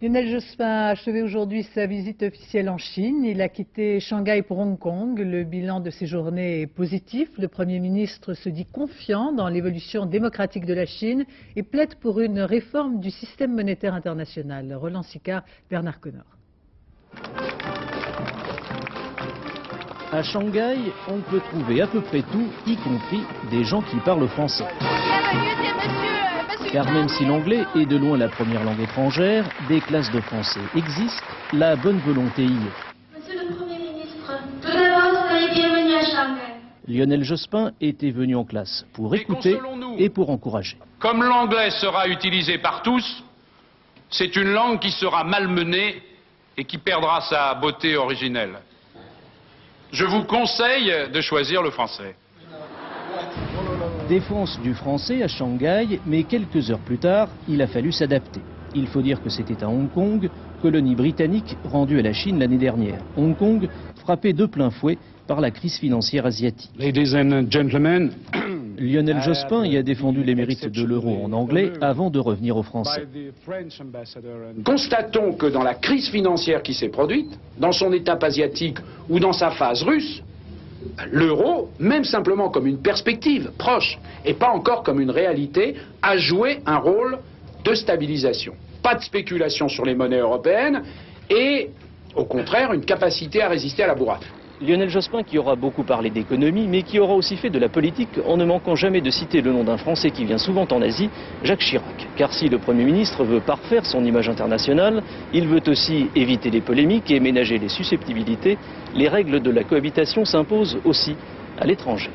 Lionel Jospin a achevé aujourd'hui sa visite officielle en Chine. Il a quitté Shanghai pour Hong Kong. Le bilan de ses journées est positif. Le Premier ministre se dit confiant dans l'évolution démocratique de la Chine et plaide pour une réforme du système monétaire international. Roland Sicard, Bernard Connor. À Shanghai, on peut trouver à peu près tout, y compris des gens qui parlent français. Car même si l'anglais est de loin la première langue étrangère, des classes de français existent, la bonne volonté y est. Monsieur le Premier ministre, tout d'abord, soyez bienvenue à Shanghai. Lionel Jospin était venu en classe pour écouter et pour encourager. Comme l'anglais sera utilisé par tous, c'est une langue qui sera malmenée et qui perdra sa beauté originelle. Je vous conseille de choisir le français. Défense du français à Shanghai, mais quelques heures plus tard, il a fallu s'adapter. Il faut dire que c'était à Hong Kong, colonie britannique rendue à la Chine l'année dernière. Hong Kong frappé de plein fouet par la crise financière asiatique. Ladies and gentlemen, Lionel Jospin y a défendu les mérites de l'euro en anglais avant de revenir au français. Constatons que dans la crise financière qui s'est produite, dans son étape asiatique ou dans sa phase russe, l'euro, même simplement comme une perspective proche et pas encore comme une réalité, a joué un rôle de stabilisation. Pas de spéculation sur les monnaies européennes et, au contraire, une capacité à résister à la bourrade. Lionel Jospin qui aura beaucoup parlé d'économie, mais qui aura aussi fait de la politique en ne manquant jamais de citer le nom d'un Français qui vient souvent en Asie, Jacques Chirac. Car si le Premier ministre veut parfaire son image internationale, il veut aussi éviter les polémiques et ménager les susceptibilités. Les règles de la cohabitation s'imposent aussi à l'étranger.